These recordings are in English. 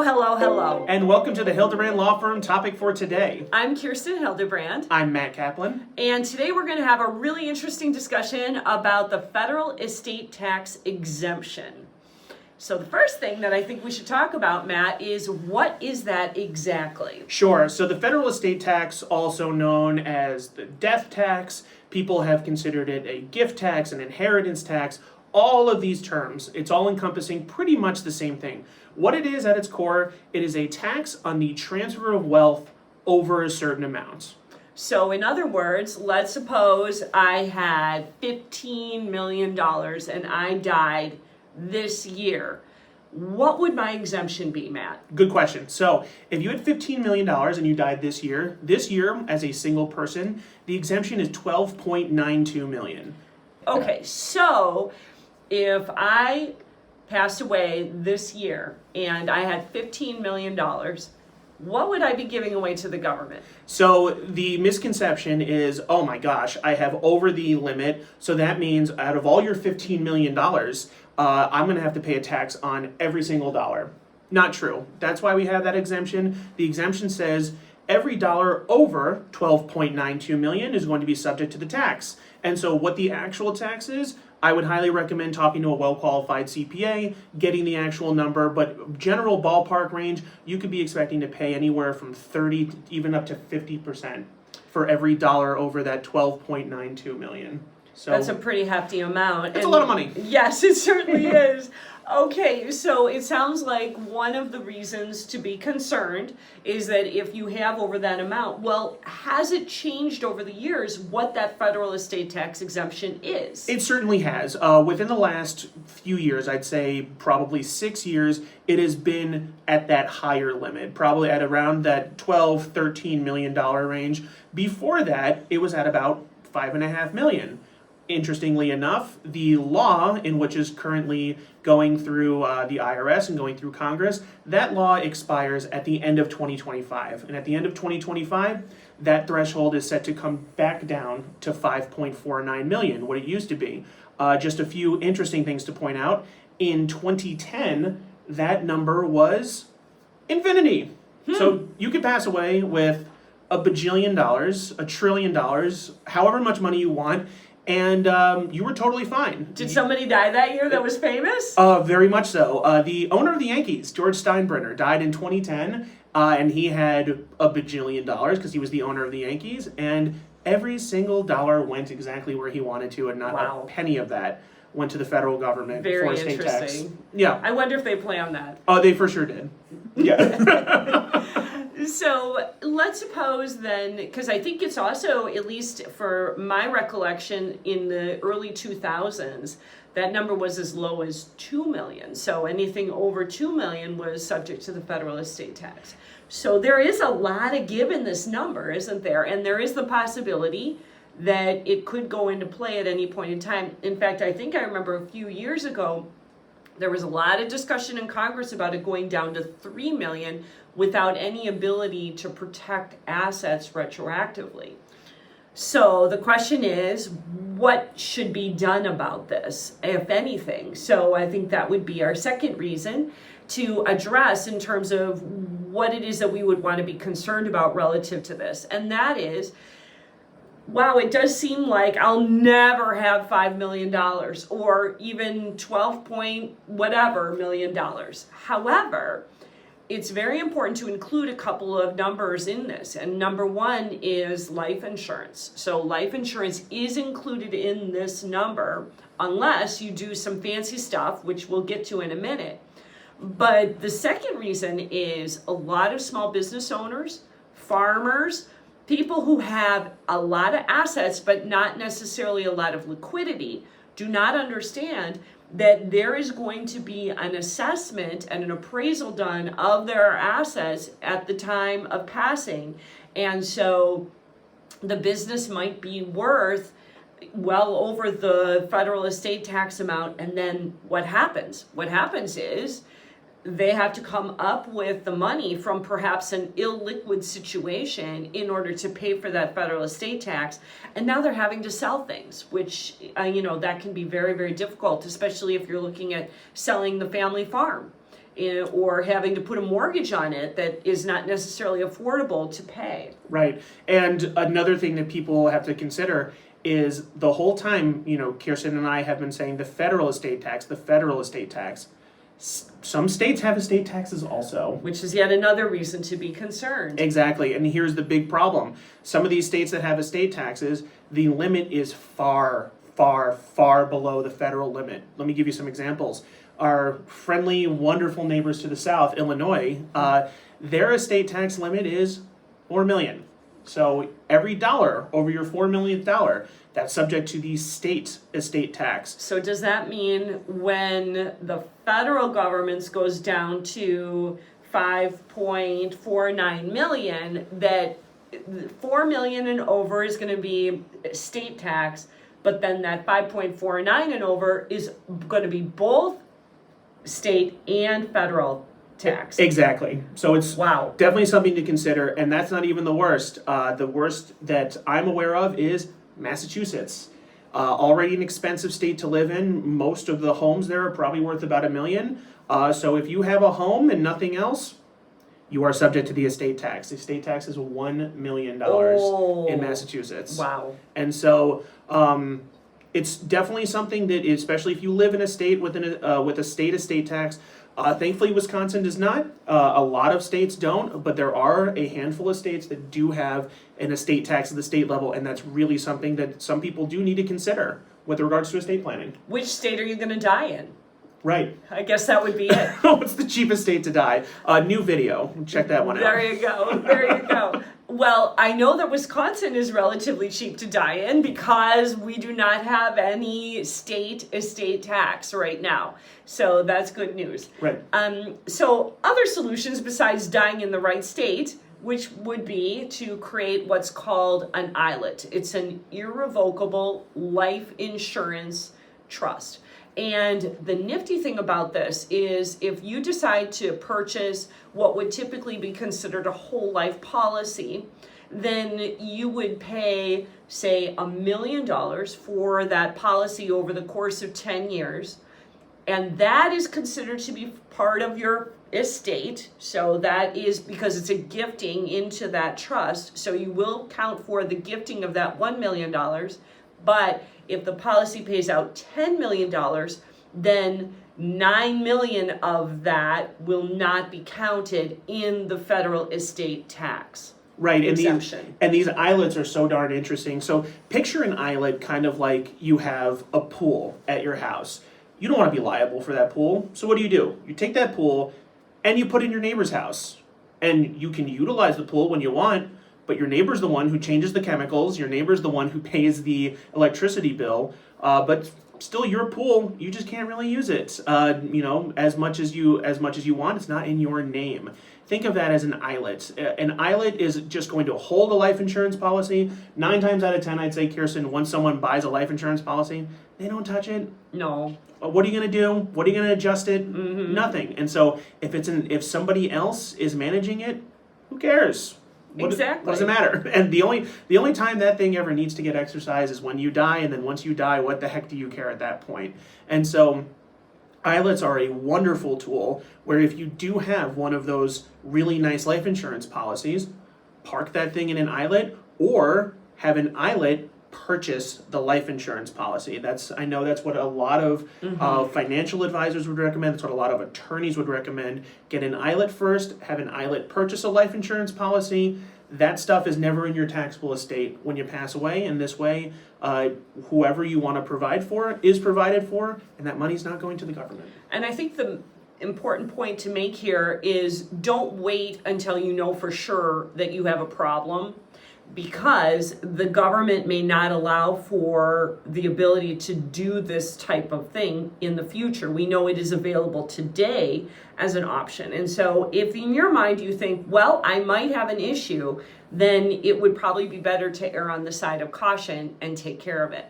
Hello. And welcome to the Hildebrand Law Firm topic for today. I'm Kirsten Hildebrand. I'm Matt Kaplan. And today we're going to have a really interesting discussion about the federal estate tax exemption. So the first thing that I think we should talk about, Matt, is what is that exactly? Sure. So the federal estate tax, also known as the death tax, people have considered it a gift tax, an inheritance tax, all of these terms, it's all encompassing pretty much the same thing. What it is at its core, it is a tax on the transfer of wealth over a certain amount. So in other words, let's suppose I had $15 million and I died this year. What would my exemption be, Matt? Good question. So if you had $15 million and you died this year as a single person, the exemption is $12.92 million. Okay, so if I passed away this year and I had $15 million, what would I be giving away to the government? So the misconception is, oh my gosh, I have over the limit. So that means out of all your $15 million, I'm going to have to pay a tax on every single dollar. Not true. That's why we have that exemption. The exemption says every dollar over $12.92 million is going to be subject to the tax. And so what the actual tax is, I would highly recommend talking to a well-qualified CPA, getting the actual number, but general ballpark range, you could be expecting to pay anywhere from 30 to even up to 50% for every dollar over that $12.92 million. So that's a pretty hefty amount. It's a lot of money. Yes, it certainly is. Okay, so it sounds like one of the reasons to be concerned is that if you have over that amount, well, has it changed over the years what that federal estate tax exemption is? It certainly has. Within the last few years, I'd say probably 6 years, it has been at that higher limit, probably at around that $12, $13 million range. Before that, it was at about $5.5 million. Interestingly enough, the law in which is currently going through the IRS and going through Congress, that law expires at the end of 2025. And at the end of 2025, that threshold is set to come back down to $5.49 million, what it used to be. Just a few interesting things to point out. In 2010, that number was infinity. So you could pass away with $1 bajillion, $1 trillion, however much money you want, and you were totally fine. Did somebody die that year that was famous? Very much so. The owner of the Yankees, George Steinbrenner, died in 2010, and he had $1 bajillion because he was the owner of the Yankees, and every single dollar went exactly where he wanted to, and not a penny of that went to the federal government for estate tax. Yeah. I wonder if they planned that. Oh, they for sure did. Yeah. So let's suppose then, because I think it's also, at least for my recollection, in the early 2000s, that number was as low as 2 million. So anything over 2 million was subject to the federal estate tax. So there is a lot of give in this number, isn't there? And there is the possibility that it could go into play at any point in time. In fact, I think I remember a few years ago, there was a lot of discussion in Congress about it going down to 3 million without any ability to protect assets retroactively. So the question is, what should be done about this, if anything? So I think that would be our second reason to address in terms of what it is that we would want to be concerned about relative to this. And that is, wow, it does seem like I'll never have $5 million or even 12 point whatever million dollars. However, it's very important to include a couple of numbers in this. And number one is life insurance. So life insurance is included in this number unless you do some fancy stuff, which we'll get to in a minute. But the second reason is a lot of small business owners, farmers, people who have a lot of assets but not necessarily a lot of liquidity do not understand that there is going to be an assessment and an appraisal done of their assets at the time of passing. And so the business might be worth well over the federal estate tax amount. And then what happens? What happens is they have to come up with the money from perhaps an illiquid situation in order to pay for that federal estate tax. And now they're having to sell things, which, that can be very, very difficult, especially if you're looking at selling the family farm. or having to put a mortgage on it that is not necessarily affordable to pay. Right. And another thing that people have to consider is the whole time, Kirsten and I have been saying the federal estate tax, the federal estate tax. Some states have estate taxes also. Which is yet another reason to be concerned. Exactly. And here's the big problem. Some of these states that have estate taxes, the limit is far, far, far below the federal limit. Let me give you some examples. Our friendly, wonderful neighbors to the south, Illinois, their estate tax limit is $4 million. So every dollar over your $4 millionth dollar, that's subject to the state estate tax. So does that mean when the federal government goes down to 5.49 million, that 4 million and over is going to be state tax, but then that 5.49 and over is going to be both state and federal tax? Exactly. So it's Wow. definitely something to consider, and that's not even the worst. The worst that I'm aware of is Massachusetts. Already an expensive state to live in. Most of the homes there are probably worth about $1 million. So if you have a home and nothing else, you are subject to the estate tax. The estate tax is $1 million in Massachusetts. Wow. And so it's definitely something that, especially if you live in a state with a state estate tax. Thankfully, Wisconsin does not. A lot of states don't, but there are a handful of states that do have an estate tax at the state level, and that's really something that some people do need to consider with regards to estate planning. Which state are you going to die in? Right. I guess that would be it. What's the cheapest state to die? New video. Check that one out. There you go. There you go. Well, I know that Wisconsin is relatively cheap to die in because we do not have any state estate tax right now. So that's good news. Right. So other solutions besides dying in the right state, which would be to create what's called an ILIT. It's an irrevocable life insurance trust. And the nifty thing about this is if you decide to purchase what would typically be considered a whole life policy, then you would pay, say, $1 million for that policy over the course of 10 years. And that is considered to be part of your estate. So that is because it's a gifting into that trust. So you will count for the gifting of that $1 million. But if the policy pays out $10 million, then $9 million of that will not be counted in the federal estate tax. Right, exemption. and these ILITs are so darn interesting. So picture an ILIT kind of like you have a pool at your house. You don't want to be liable for that pool. So what do? You take that pool and you put it in your neighbor's house. And you can utilize the pool when you want, but your neighbor's the one who changes the chemicals, your neighbor's the one who pays the electricity bill, but still your pool, you just can't really use it. As much as you want, it's not in your name. Think of that as an ILIT. An ILIT is just going to hold a life insurance policy. 9 times out of 10, I'd say, Kirsten, once someone buys a life insurance policy, they don't touch it. No. What are you going to do? What are you going to adjust it? Mm-hmm. Nothing. And so if somebody else is managing it, who cares? Exactly. What does it matter? And the only time that thing ever needs to get exercised is when you die, and then once you die, what the heck do you care at that point? And so ILITs are a wonderful tool where if you do have one of those really nice life insurance policies, park that thing in an ILIT or have an ILIT purchase the life insurance policy. I know that's what a lot of financial advisors would recommend. That's what a lot of attorneys would recommend. Get an ILIT first, have an ILIT purchase a life insurance policy. That stuff is never in your taxable estate when you pass away. And this way, whoever you want to provide for is provided for, and that money's not going to the government. And I think the important point to make here is don't wait until you know for sure that you have a problem, because the government may not allow for the ability to do this type of thing in the future. We know it is available today as an option. And so if in your mind you think, well, I might have an issue, then it would probably be better to err on the side of caution and take care of it.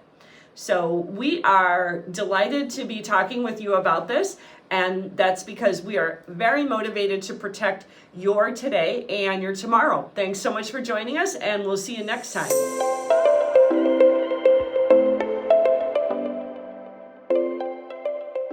So we are delighted to be talking with you about this, and that's because we are very motivated to protect your today and your tomorrow. Thanks so much for joining us, and we'll see you next time.